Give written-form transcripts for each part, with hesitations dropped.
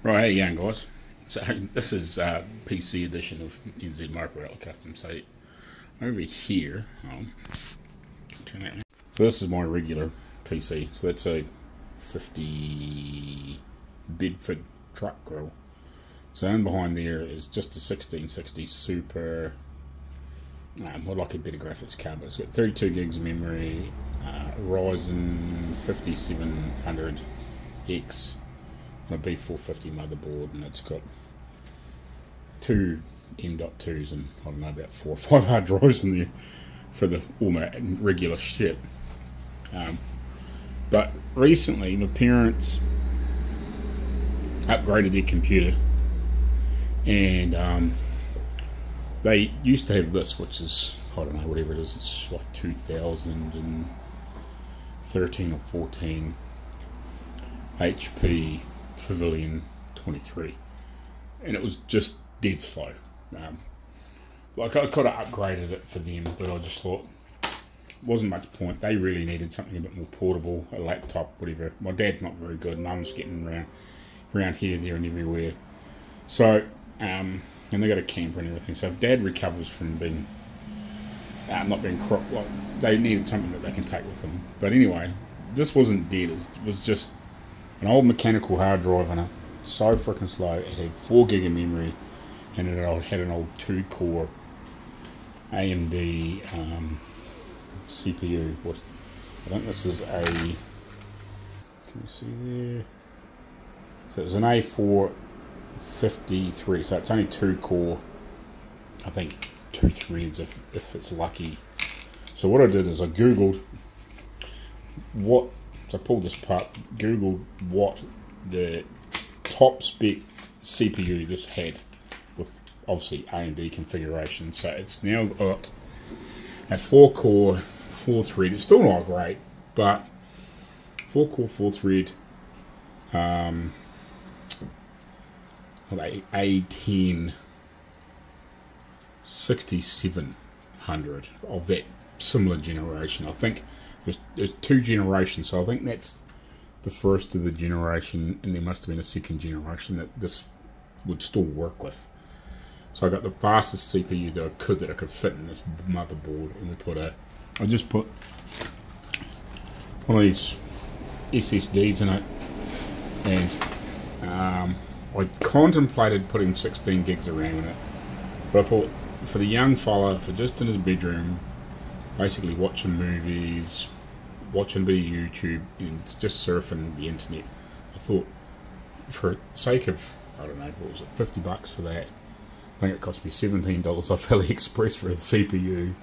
Right, how you going, guys? So this is PC edition of NZ Customs. So over here, turn that. So this is my regular PC. So that's a 50 Bedford truck grill. So in behind there is just a 1660 Super. I'd like a better graphics card, but it's got 32 gigs of memory, Ryzen 5700X. A B450 motherboard, and it's got two M.2s and I don't know, about 4 or 5 hard drives in there for the all my regular shit. But recently my parents upgraded their computer, and they used to have this, which is, I don't know, whatever it is, it's like 2013 or 14 HP Pavilion 23, and it was just dead slow. Like I could have upgraded it for them, but I just thought wasn't much point. They really needed something a bit more portable, a laptop, whatever. My dad's not very good, Mum's getting around here, there, and everywhere. So, and they got a camper and everything. So if Dad recovers from being not being cropped, like, they needed something that they can take with them. But anyway, this wasn't dead. It was just an old mechanical hard drive in it, so freaking slow. It had 4 gig of memory, and it had an old 2-core AMD CPU. What? I think this is a. Can you see there? So it was an A453. So it's only 2-core. I think 2 threads if it's lucky. So what I did is I googled what. So I pulled this apart, googled what the top spec CPU this had, with obviously AMD configuration. So it's now got a 4-core, 4-thread. It's still not great, but 4-core, 4-thread, A10 6700 of that similar generation. I think there's 2 generations, so I think that's the first of the generation, and there must have been a second generation that this would still work with. So I got the fastest CPU that I could fit in this motherboard, and I just put one of these SSDs in it, and I contemplated putting 16 gigs of RAM in it, but I thought for the young fella, for just in his bedroom, basically watching movies, watching a bit of YouTube, and just surfing the internet, I thought, for the sake of, I don't know, what was it, 50 bucks for that. I think it cost me $17 off AliExpress for the CPU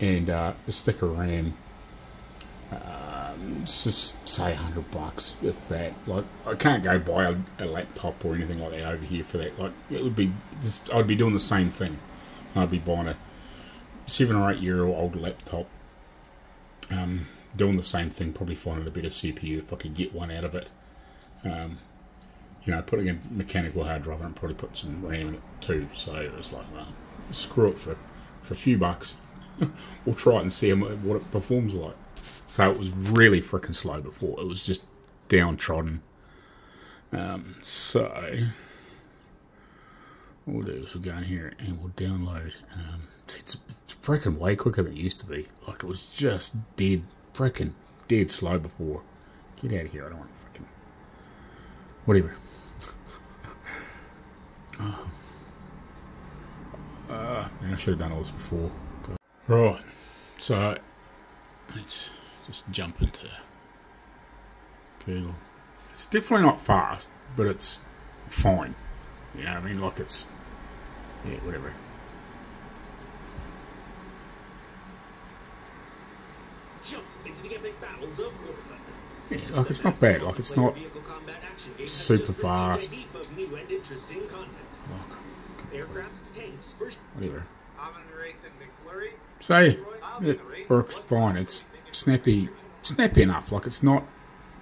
and a stick of RAM. Just say 100 bucks, if that. Like, I can't go buy a laptop or anything like that over here for that. Like, it would be, I'd be doing the same thing. I'd be buying a 7 or 8 year old laptop, doing the same thing, probably finding a better CPU if I could get one out of it. You know, putting a mechanical hard drive and probably put some RAM in it too. So it was like, well, screw it for a few bucks. We'll try it and see what it performs like. So it was really freaking slow before. It was just downtrodden. So what we'll do is we'll go in here and we'll download. It's freaking way quicker than it used to be. Like, it was just freaking dead slow before. Get out of here, I don't want to freaking whatever. Man, I should have done all this before. Right, so let's just jump into Google. It's definitely not fast, but it's fine. You know what I mean? Like, it's, yeah, whatever. Jump into the epic battles of warfare. Yeah, like, it's not bad. Like, it's not super fast. Like, aircraft, tanks, whatever. So yeah, it works fine. It's snappy enough. Like, it's not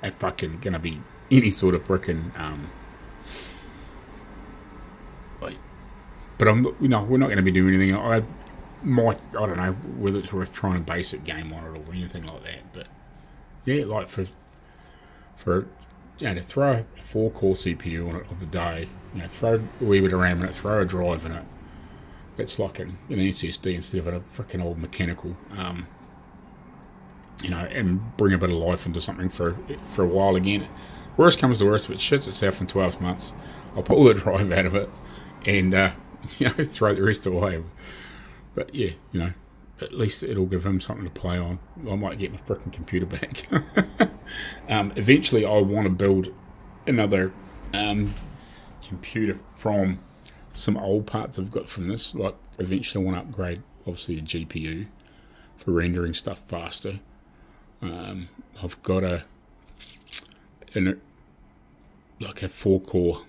a fucking gonna be any sort of frickin' like, but we're not going to be doing anything. I don't know whether it's worth trying a basic game on it or anything like that. But yeah, like for to throw a 4-core CPU on it of the day, throw a wee bit of RAM in it, throw a drive in it. It's like an SSD instead of a freaking old mechanical. And bring a bit of life into something for a while again. Worst comes to worst, if it shits itself in 12 months, I'll pull the drive out of it and throw the rest away. But yeah, at least it'll give him something to play on. I might get my freaking computer back. Eventually, I want to build another computer from some old parts I've got from this. Like, eventually, I want to upgrade, obviously, the GPU for rendering stuff faster. I've got a 4-core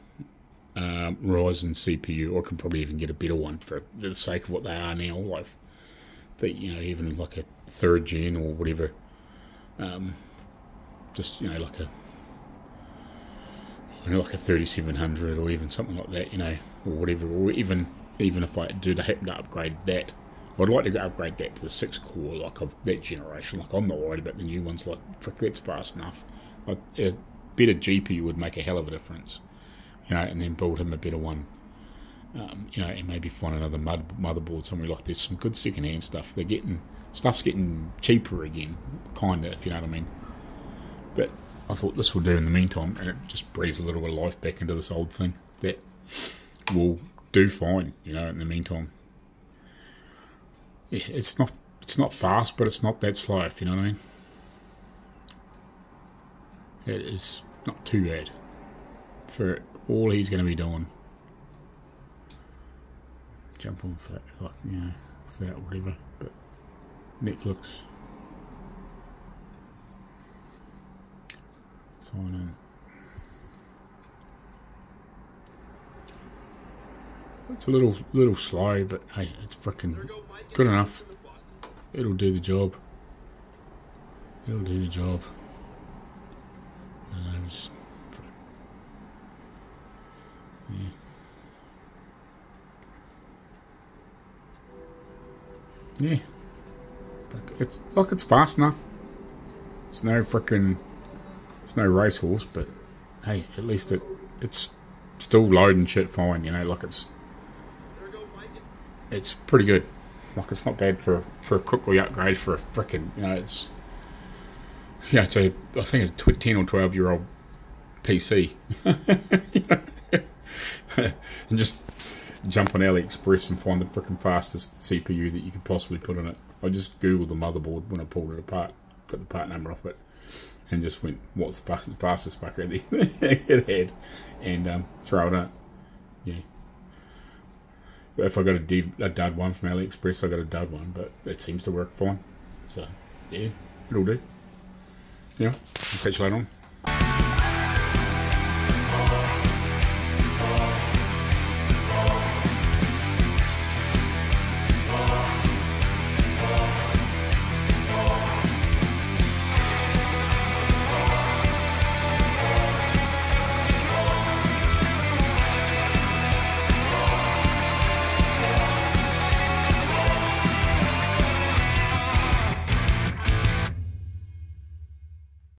Ryzen CPU, or I can probably even get a better one for the sake of what they are now. Like, even like a 3rd gen or whatever. Just like a 3700 or even something like that, or whatever. Or even if I happen to upgrade that, I'd like to upgrade that to the 6-core, like of that generation. Like, I'm not worried about the new ones. Like, frick, that's fast enough. Like, a better GPU would make a hell of a difference, and then build him a better one. And maybe find another motherboard somewhere. Like, there's some good second-hand stuff. Stuff's getting cheaper again, kinda, if you know what I mean. But I thought this will do in the meantime, and it just breathes a little bit of life back into this old thing that will do fine, in the meantime. Yeah, it's not fast, but it's not that slow, if you know what I mean. It is not too bad for all he's going to be doing. Jump on for that, without whatever, but Netflix. Sign in. It's a little slow, but hey, it's freaking good enough. It'll do the job. It'll do the job. Yeah. It's fast enough. It's no racehorse, but hey, at least it's still loading shit fine, it's pretty good. Like, it's not bad for a quickly upgrade for a frickin', it's I think it's a 10 or 12-year-old PC. And just jump on AliExpress and find the frickin' fastest CPU that you could possibly put on it. I just googled the motherboard when I pulled it apart, got the part number off it, and just went, what's the fastest fucker it had, and throw it out. Yeah. If I got a dud one from AliExpress, I got a dud one, but it seems to work fine. So, yeah, it'll do. Yeah, I'll catch you later on.